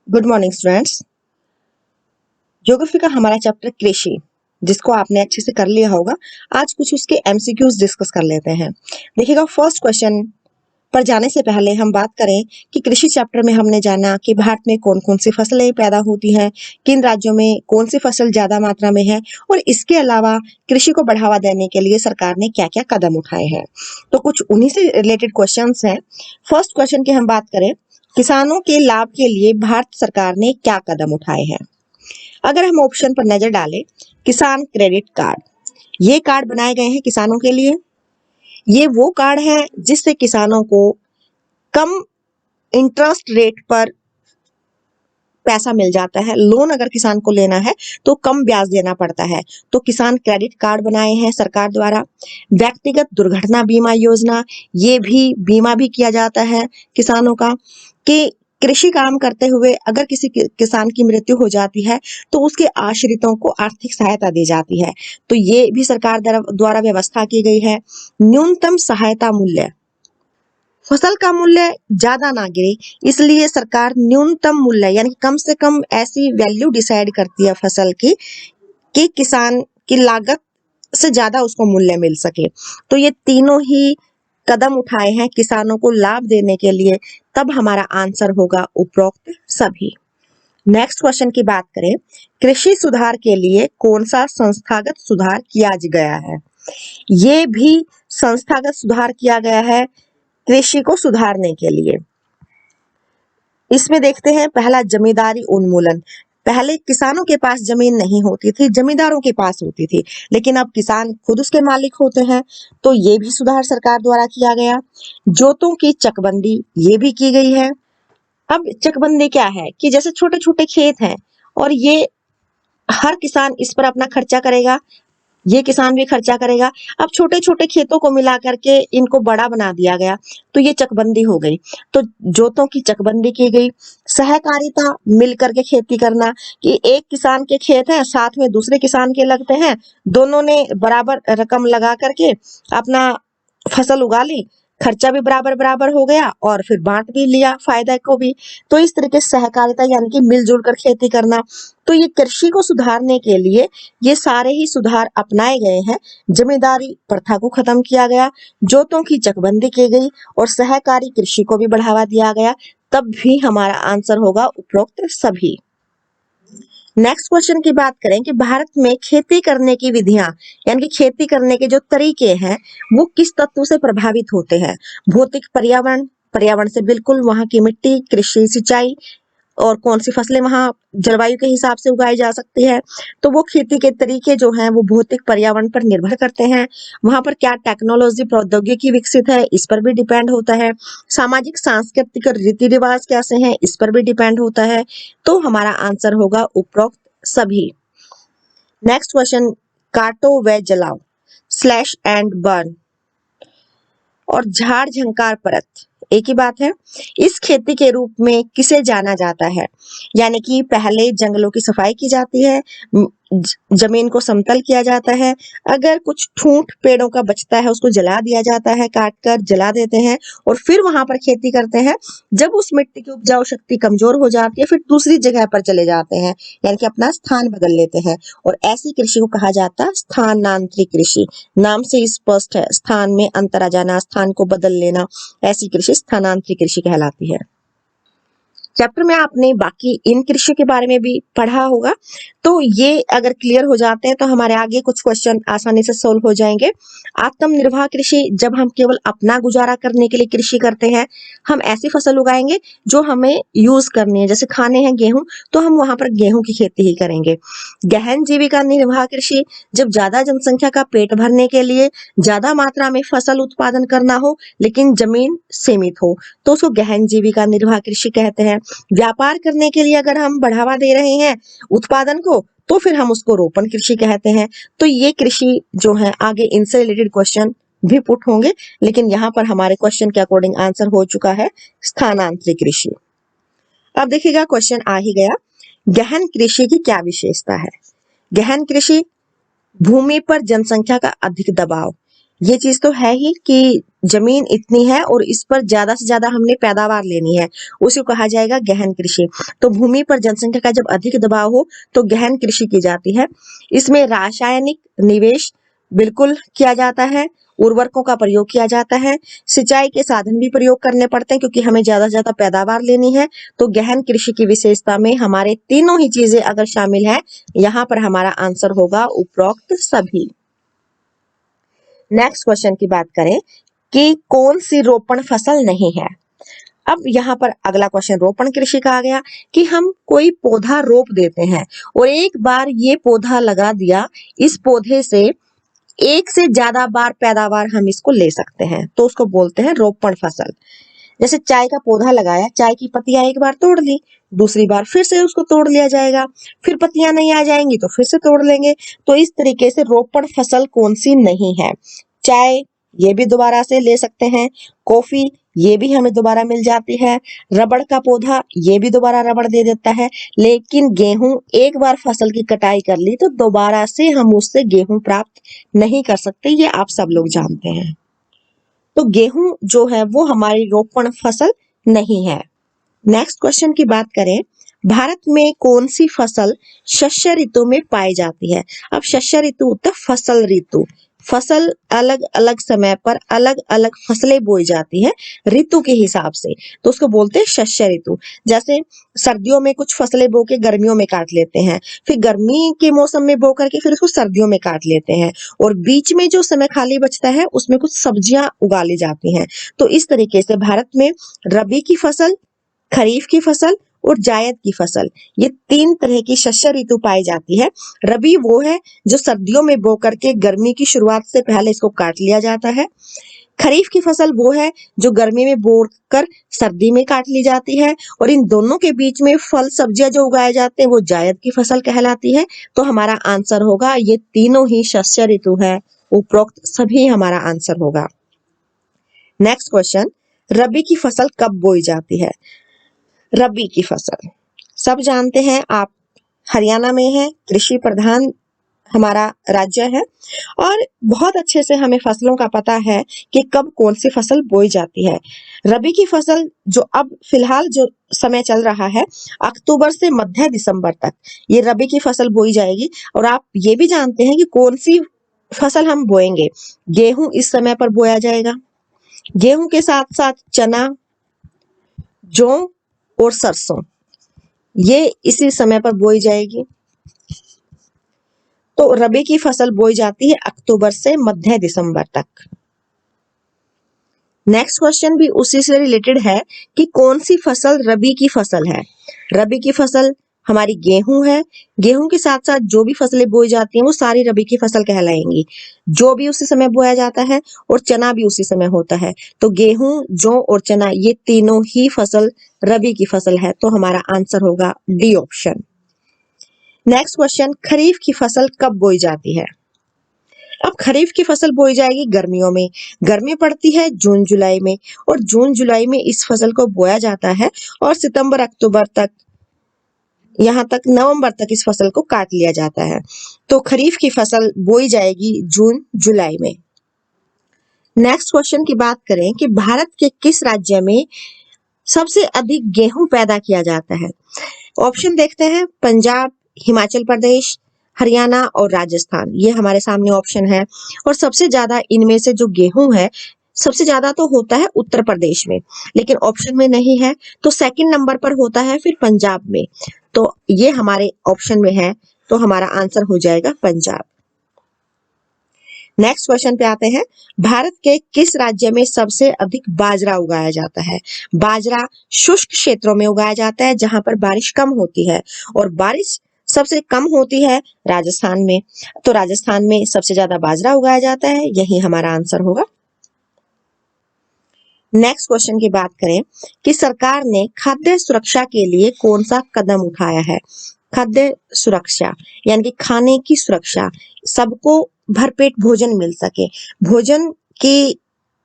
Good morning students. Geography का हमारा chapter कृषि, जिसको आपने अच्छे से कर लिया होगा। आज कुछ उसके एमसीक्यूज डिस्कस कर लेते हैं। देखिएगा, फर्स्ट क्वेश्चन पर जाने से पहले हम बात करें कि कृषि चैप्टर में हमने जाना कि भारत में कौन कौन सी फसलें पैदा होती हैं, किन राज्यों में कौन सी फसल ज्यादा मात्रा में है, और इसके अलावा कृषि को बढ़ावा देने के लिए सरकार ने क्या क्या कदम उठाए हैं। तो कुछ उन्हीं से रिलेटेड क्वेश्चंस हैं। फर्स्ट क्वेश्चन की हम बात करें, किसानों के लाभ के लिए भारत सरकार ने क्या कदम उठाए हैं। अगर हम ऑप्शन पर नजर डालें, किसान क्रेडिट कार्ड, ये कार्ड बनाए गए हैं किसानों के लिए। ये वो कार्ड है जिससे किसानों को कम इंटरेस्ट रेट पर पैसा मिल जाता है। लोन अगर किसान को लेना है तो कम ब्याज देना पड़ता है। तो किसान क्रेडिट कार्ड बनाए हैं सरकार द्वारा। व्यक्तिगत दुर्घटना बीमा योजना, ये भी बीमा भी किया जाता है किसानों का कि कृषि काम करते हुए अगर किसी किसान की मृत्यु हो जाती है तो उसके आश्रितों को आर्थिक सहायता दी जाती है। तो ये भी सरकार द्वारा व्यवस्था की गई है। न्यूनतम सहायता मूल्य, फसल का मूल्य ज्यादा ना गिरे इसलिए सरकार न्यूनतम मूल्य यानी कम से कम ऐसी वैल्यू डिसाइड करती है फसल की कि किसान की लागत से ज्यादा उसको मूल्य मिल सके। तो ये तीनों ही कदम उठाए हैं किसानों को लाभ देने के लिए। तब हमारा आंसर होगा उपरोक्त सभी। नेक्स्ट क्वेश्चन की बात करें, कृषि सुधार के लिए कौन सा संस्थागत सुधार किया गया है। ये भी संस्थागत सुधार किया गया है कृषि को सुधारने के लिए। इसमें देखते हैं, पहला जमींदारी उन्मूलन। पहले किसानों के पास जमीन नहीं होती थी, जमींदारों के पास होती थी, लेकिन अब किसान खुद उसके मालिक होते हैं। तो ये भी सुधार सरकार द्वारा किया गया। जोतों की चकबंदी, ये भी की गई है। अब चकबंदी क्या है कि जैसे छोटे छोटे खेत हैं और ये हर किसान इस पर अपना खर्चा करेगा, ये किसान भी खर्चा करेगा। अब छोटे छोटे खेतों को मिला करके इनको बड़ा बना दिया गया, तो ये चकबंदी हो गई। तो जोतों की चकबंदी की गई। सहकारिता, मिल करके खेती करना कि एक किसान के खेत हैं, साथ में दूसरे किसान के लगते हैं, दोनों ने बराबर रकम लगा करके अपना फसल उगा ली, खर्चा भी बराबर बराबर हो गया और फिर बांट भी लिया फायदा को भी। तो इस तरीके से सहकारिता यानी कि मिलजुल कर खेती करना। तो ये कृषि को सुधारने के लिए ये सारे ही सुधार अपनाए गए हैं। जमींदारी प्रथा को खत्म किया गया, जोतों की चकबंदी की गई और सहकारी कृषि को भी बढ़ावा दिया गया। तब भी हमारा आंसर होगा उपरोक्त सभी। नेक्स्ट क्वेश्चन की बात करें कि भारत में खेती करने की विधियां यानी कि खेती करने के जो तरीके हैं वो किस तत्व से प्रभावित होते हैं। भौतिक, पर्यावरण, पर्यावरण से बिल्कुल, वहां की मिट्टी, कृषि, सिंचाई और कौन सी फसलें वहां जलवायु के हिसाब से उगाई जा सकती है। तो वो खेती के तरीके जो हैं वो भौतिक, पर्यावरण पर निर्भर करते हैं। वहां पर क्या टेक्नोलॉजी, प्रौद्योगिकी विकसित है, इस पर भी डिपेंड होता है। सामाजिक, सांस्कृतिक और रीति रिवाज कैसे हैं, इस पर भी डिपेंड होता है। तो हमारा आंसर होगा उपरोक्त सभी। नेक्स्ट क्वेश्चन, काटो व जलाओ, स्लैश एंड बर्न और झाड़ झंकार परत एक ही बात है। इस खेती के रूप में किसे जाना जाता है, यानी कि पहले जंगलों की सफाई की जाती है, जमीन को समतल किया जाता है, अगर कुछ ठूंठ पेड़ों का बचता है उसको जला दिया जाता है, काट कर जला देते हैं और फिर वहां पर खेती करते हैं। जब उस मिट्टी की उपजाऊ शक्ति कमजोर हो जाती है फिर दूसरी जगह पर चले जाते हैं, यानी कि अपना स्थान बदल लेते हैं। और ऐसी कृषि को कहा जाता है स्थानांतरित कृषि। नाम से स्पष्ट है, स्थान में अंतर आ जाना, स्थान को बदल लेना, ऐसी कृषि स्थानांतरित कृषि कहलाती है। चैप्टर में आपने बाकी इन कृषि के बारे में भी पढ़ा होगा, तो ये अगर क्लियर हो जाते हैं तो हमारे आगे कुछ क्वेश्चन आसानी से सोल्व हो जाएंगे। आत्मनिर्भर कृषि, जब हम केवल अपना गुजारा करने के लिए कृषि करते हैं, हम ऐसी फसल उगाएंगे जो हमें यूज करनी है, जैसे खाने हैं गेहूं तो हम वहां पर गेहूं की खेती ही करेंगे। गहन जीविका निर्वाह कृषि, जब ज्यादा जनसंख्या का पेट भरने के लिए ज्यादा मात्रा में फसल उत्पादन करना हो लेकिन जमीन सीमित हो तो उसको गहन जीविका निर्वाह कृषि कहते हैं। व्यापार करने के लिए अगर हम बढ़ावा दे रहे हैं उत्पादन को तो फिर हम उसको रोपण कृषि कहते हैं। तो ये कृषि जो है, आगे इनसे रिलेटेड क्वेश्चन भी पुट होंगे, लेकिन यहाँ पर हमारे क्वेश्चन के अकॉर्डिंग आंसर हो चुका है स्थानांतरित कृषि। अब देखिएगा, क्वेश्चन आ ही गया, गहन कृषि की क्या विशेषता है। गहन कृषि, भूमि पर जनसंख्या का अधिक दबाव, ये चीज तो है ही कि जमीन इतनी है और इस पर ज्यादा से ज्यादा हमने पैदावार लेनी है, उसे कहा जाएगा गहन कृषि। तो भूमि पर जनसंख्या का जब अधिक दबाव हो तो गहन कृषि की जाती है। इसमें रासायनिक निवेश बिल्कुल किया जाता है, उर्वरकों का प्रयोग किया जाता है, सिंचाई के साधन भी प्रयोग करने पड़ते हैं क्योंकि हमें ज्यादा से ज्यादा पैदावार लेनी है। तो गहन कृषि की विशेषता में हमारे तीनों ही चीजें अगर शामिल है, यहाँ पर हमारा आंसर होगा उपरोक्त सभी। नेक्स्ट क्वेश्चन की बात करें कि कौन सी रोपण फसल नहीं है। अब यहाँ पर अगला क्वेश्चन रोपण कृषि का आ गया कि हम कोई पौधा रोप देते हैं और एक बार ये पौधा लगा दिया, इस पौधे से एक से ज्यादा बार पैदावार हम इसको ले सकते हैं, तो उसको बोलते हैं रोपण फसल। जैसे चाय का पौधा लगाया, चाय की पत्तियां एक बार तोड़ ली, दूसरी बार फिर से उसको तोड़ लिया जाएगा, फिर पत्तियां नहीं आ जाएंगी तो फिर से तोड़ लेंगे। तो इस तरीके से रोपण फसल कौन सी नहीं है। चाय ये भी दोबारा से ले सकते हैं, कॉफी ये भी हमें दोबारा मिल जाती है, रबड़ का पौधा ये भी दोबारा रबड़ दे देता है, लेकिन गेहूं एक बार फसल की कटाई कर ली तो दोबारा से हम उससे गेहूं प्राप्त नहीं कर सकते, ये आप सब लोग जानते हैं। तो गेहूं जो है वो हमारी रोपण फसल नहीं है। नेक्स्ट क्वेश्चन की बात करें, भारत में कौन सी फसल शस्य ऋतु में पाई जाती है। अब शस्य ऋतु होता है फसल ऋतु, फसल अलग अलग समय पर अलग अलग फसलें बोई जाती है ऋतु के हिसाब से, तो उसको बोलते हैं शस्य ऋतु। जैसे सर्दियों में कुछ फसलें बो के गर्मियों में काट लेते हैं, फिर गर्मी के मौसम में बो करके फिर उसको सर्दियों में काट लेते हैं, और बीच में जो समय खाली बचता है उसमें कुछ सब्जियां उगा ली जाती हैं। तो इस तरीके से भारत में रबी की फसल, खरीफ की फसल और जायद की फसल, ये तीन तरह की शस्य ऋतु पाई जाती है। रबी वो है जो सर्दियों में बो करके गर्मी की शुरुआत से पहले इसको काट लिया जाता है। खरीफ की फसल वो है जो गर्मी में बो कर सर्दी में काट ली जाती है, और इन दोनों के बीच में फल सब्जियां जो उगाए जाते हैं वो जायद की फसल कहलाती है। तो हमारा आंसर होगा ये तीनों ही शस्य ऋतु है, उपरोक्त सभी हमारा आंसर होगा। नेक्स्ट क्वेश्चन, रबी की फसल कब बोई जाती है। रबी की फसल सब जानते हैं आप, हरियाणा में है, कृषि प्रधान हमारा राज्य है, और बहुत अच्छे से हमें फसलों का पता है कि कब कौन सी फसल बोई जाती है। रबी की फसल जो अब फिलहाल जो समय चल रहा है, अक्टूबर से मध्य दिसंबर तक ये रबी की फसल बोई जाएगी। और आप ये भी जानते हैं कि कौन सी फसल हम बोएंगे। गेहूं इस समय पर बोया जाएगा, गेहूं के साथ साथ चना, जौ और सरसों ये इसी समय पर बोई जाएगी। तो रबी की फसल बोई जाती है अक्टूबर से मध्य दिसंबर तक। नेक्स्ट क्वेश्चन भी उसी से रिलेटेड है कि कौन सी फसल रबी की फसल है। रबी की फसल हमारी गेहूं है, गेहूं के साथ साथ जो भी फसलें बोई जाती हैं वो सारी रबी की फसल कहलाएंगी। जो भी उसी समय बोया जाता है और चना भी उसी समय होता है, तो गेहूं, जौ और चना ये तीनों ही फसल रबी की फसल है। तो हमारा आंसर होगा डी ऑप्शन। नेक्स्ट क्वेश्चन, खरीफ की फसल कब बोई जाती है। अब खरीफ की फसल बोई जाएगी गर्मियों में, गर्मी पड़ती है जून जुलाई में, और जून जुलाई में इस फसल को बोया जाता है और सितंबर अक्टूबर तक, यहाँ तक नवंबर तक इस फसल को काट लिया जाता है। तो खरीफ की फसल बोई जाएगी जून जुलाई में। नेक्स्ट क्वेश्चन की बात करें कि भारत के किस राज्य में सबसे अधिक गेहूं पैदा किया जाता है। ऑप्शन देखते हैं, पंजाब, हिमाचल प्रदेश, हरियाणा और राजस्थान, ये हमारे सामने ऑप्शन है। और सबसे ज्यादा इनमें से जो गेहूं है, सबसे ज्यादा तो होता है उत्तर प्रदेश में, लेकिन ऑप्शन में नहीं है, तो सेकंड नंबर पर होता है फिर पंजाब में। तो ये हमारे ऑप्शन में है, तो हमारा आंसर हो जाएगा पंजाब। नेक्स्ट क्वेश्चन पे आते हैं, भारत के किस राज्य में सबसे अधिक बाजरा उगाया जाता है। बाजरा शुष्क क्षेत्रों में उगाया जाता है जहां पर बारिश कम होती है, और बारिश सबसे कम होती है राजस्थान में। तो राजस्थान में सबसे ज्यादा बाजरा उगाया जाता है, यही हमारा आंसर होगा। नेक्स्ट क्वेश्चन की बात करें कि सरकार ने खाद्य सुरक्षा के लिए कौन सा कदम उठाया है। खाद्य सुरक्षा यानी कि खाने की सुरक्षा, सबको भरपेट भोजन मिल सके, भोजन की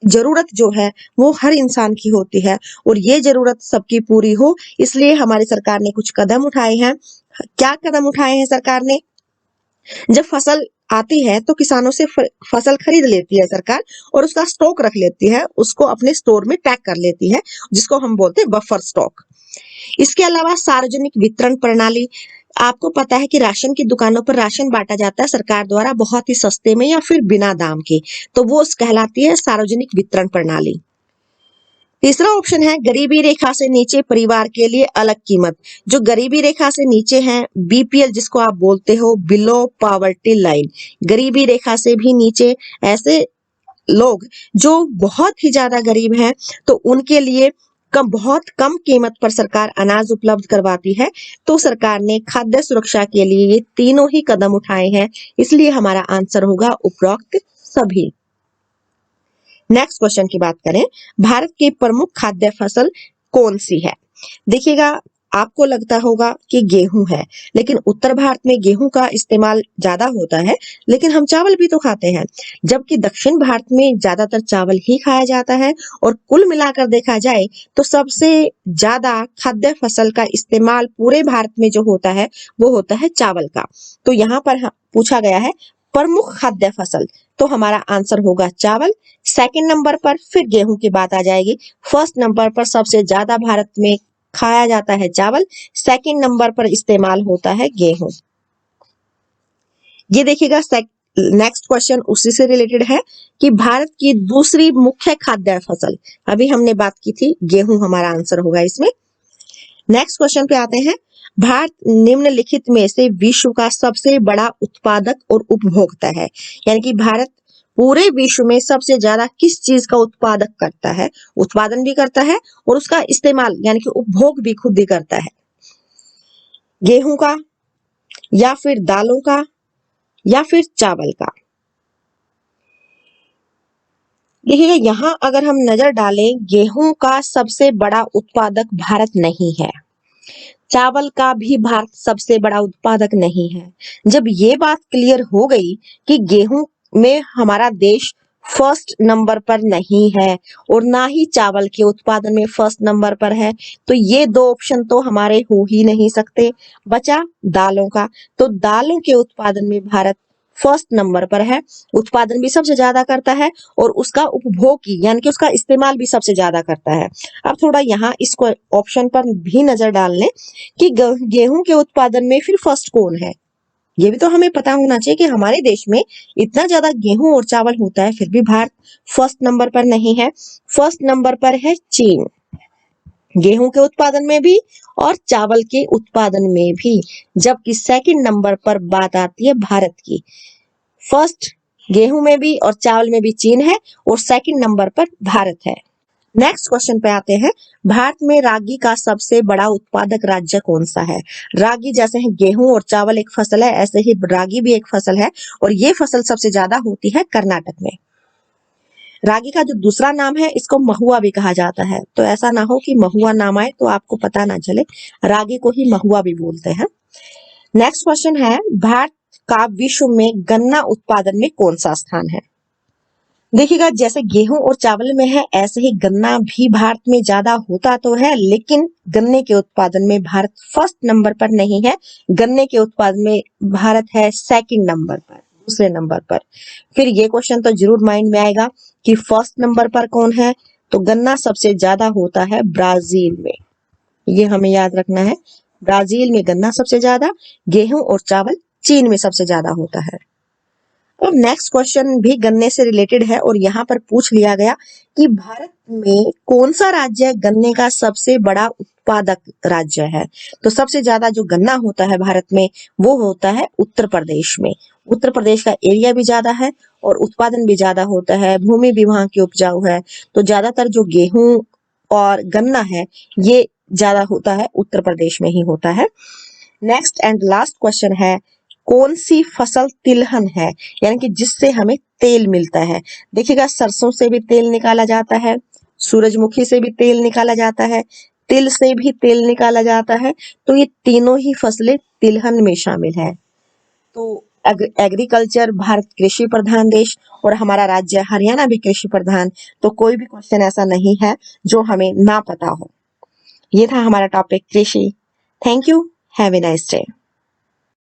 जरूरत जो है वो हर इंसान की होती है, और ये जरूरत सबकी पूरी हो, इसलिए हमारी सरकार ने कुछ कदम उठाए हैं। क्या कदम उठाए हैं सरकार ने। जब फसल आती है तो किसानों से फसल खरीद लेती है सरकार और उसका स्टॉक रख लेती है, उसको अपने स्टोर में पैक कर लेती है, जिसको हम बोलते हैं बफर स्टॉक। इसके अलावा सार्वजनिक वितरण प्रणाली, आपको पता है कि राशन की दुकानों पर राशन बांटा जाता है सरकार द्वारा बहुत ही सस्ते में या फिर बिना दाम के, तो वो कहलाती है सार्वजनिक वितरण प्रणाली। तीसरा ऑप्शन है गरीबी रेखा से नीचे परिवार के लिए अलग कीमत। जो गरीबी रेखा से नीचे हैं, बीपीएल जिसको आप बोलते हो, बिलो पॉवर्टी लाइन, गरीबी रेखा से भी नीचे ऐसे लोग जो बहुत ही ज्यादा गरीब हैं, तो उनके लिए बहुत कम कीमत पर सरकार अनाज उपलब्ध करवाती है। तो सरकार ने खाद्य सुरक्षा के लिए ये तीनों ही कदम उठाए हैं, इसलिए हमारा आंसर होगा उपरोक्त सभी। नेक्स्ट क्वेश्चन की बात करें, भारत की प्रमुख खाद्य फसल कौन सी है? देखिएगा, आपको लगता होगा कि गेहूं है, लेकिन उत्तर भारत में गेहूं का इस्तेमाल ज्यादा होता है, लेकिन हम चावल भी तो खाते हैं, जबकि दक्षिण भारत में ज्यादातर चावल ही खाया जाता है। और कुल मिलाकर देखा जाए तो सबसे ज्यादा खाद्य फसल का इस्तेमाल पूरे भारत में जो होता है वो होता है चावल का। तो यहाँ पर पूछा गया है प्रमुख खाद्य फसल, तो हमारा आंसर होगा चावल। सेकंड नंबर पर फिर गेहूं की बात आ जाएगी। फर्स्ट नंबर पर सबसे ज्यादा भारत में खाया जाता है चावल, सेकंड नंबर पर इस्तेमाल होता है गेहूं। ये देखिएगा, नेक्स्ट क्वेश्चन उसी से रिलेटेड है कि भारत की दूसरी मुख्य खाद्य फसल, अभी हमने बात की थी गेहूं, हमारा आंसर होगा इसमें। नेक्स्ट क्वेश्चन पे आते हैं, भारत निम्नलिखित में से विश्व का सबसे बड़ा उत्पादक और उपभोक्ता है। यानी कि भारत पूरे विश्व में सबसे ज्यादा किस चीज का उत्पादक करता है, उत्पादन भी करता है और उसका इस्तेमाल यानी कि उपभोग भी खुद ही करता है? गेहूं का, या फिर दालों का, या फिर चावल का? देखिएगा, यहाँ अगर हम नजर डालें, गेहूं का सबसे बड़ा उत्पादक भारत नहीं है, चावल का भी भारत सबसे बड़ा उत्पादक नहीं है। जब ये बात क्लियर हो गई कि गेहूं में हमारा देश फर्स्ट नंबर पर नहीं है और ना ही चावल के उत्पादन में फर्स्ट नंबर पर है, तो ये दो ऑप्शन तो हमारे हो ही नहीं सकते। बचा दालों का, तो दालों के उत्पादन में भारत फर्स्ट नंबर पर है, उत्पादन भी सबसे ज्यादा करता है और उसका उपभोग की यानी कि उसका इस्तेमाल भी सबसे ज्यादा करता है। अब थोड़ा यहाँ इसको ऑप्शन पर भी नजर डाल लें कि गेहूं के उत्पादन में फिर फर्स्ट कौन है। ये भी तो हमें पता होना चाहिए कि हमारे देश में इतना ज्यादा गेहूं और चावल होता है, फिर भी भारत फर्स्ट नंबर पर नहीं है। फर्स्ट नंबर पर है चीन, गेहूं के उत्पादन में भी और चावल के उत्पादन में भी, जबकि सेकंड नंबर पर बात आती है भारत की। फर्स्ट गेहूं में भी और चावल में भी चीन है और सेकंड नंबर पर भारत है। नेक्स्ट क्वेश्चन पे आते हैं, भारत में रागी का सबसे बड़ा उत्पादक राज्य कौन सा है? रागी जैसे है गेहूं और चावल एक फसल है, ऐसे ही रागी भी एक फसल है और ये फसल सबसे ज्यादा होती है कर्नाटक में। रागी का जो दूसरा नाम है, इसको महुआ भी कहा जाता है, तो ऐसा ना हो कि महुआ नाम आए तो आपको पता ना चले, रागी को ही महुआ भी बोलते हैं। नेक्स्ट क्वेश्चन है, भारत का विश्व में गन्ना उत्पादन में कौन सा स्थान है? देखिएगा, जैसे गेहूं और चावल में है, ऐसे ही गन्ना भी भारत में ज्यादा होता तो है, लेकिन गन्ने के उत्पादन में भारत फर्स्ट नंबर पर नहीं है। गन्ने के उत्पादन में भारत है सेकंड नंबर पर, दूसरे नंबर पर। फिर ये क्वेश्चन तो जरूर माइंड में आएगा कि फर्स्ट नंबर पर कौन है, तो गन्ना सबसे ज्यादा होता है ब्राजील में, ये हमें याद रखना है। ब्राजील में गन्ना सबसे ज्यादा, गेहूं और चावल चीन में सबसे ज्यादा होता है। और नेक्स्ट क्वेश्चन भी गन्ने से रिलेटेड है और यहाँ पर पूछ लिया गया कि भारत में कौन सा राज्य गन्ने का सबसे बड़ा उत्पादक राज्य है? तो सबसे ज्यादा जो गन्ना होता है भारत में वो होता है उत्तर प्रदेश में। उत्तर प्रदेश का एरिया भी ज्यादा है और उत्पादन भी ज्यादा होता है, भूमि भी वहां की उपजाऊ है, तो ज्यादातर जो गेहूं और गन्ना है ये ज्यादा होता है उत्तर प्रदेश में ही होता है। नेक्स्ट एंड लास्ट क्वेश्चन है, कौन सी फसल तिलहन है, यानी कि जिससे हमें तेल मिलता है? देखिएगा, सरसों से भी तेल निकाला जाता है, सूरजमुखी से भी तेल निकाला जाता है, तिल से भी तेल निकाला जाता है, तो ये तीनों ही फसलें तिलहन में शामिल है। तो एग्रीकल्चर, भारत कृषि प्रधान देश और हमारा राज्य हरियाणा भी कृषि प्रधान, तो कोई भी क्वेश्चन ऐसा नहीं है जो हमें ना पता हो। ये था हमारा टॉपिक कृषि। Thank you, have a nice day.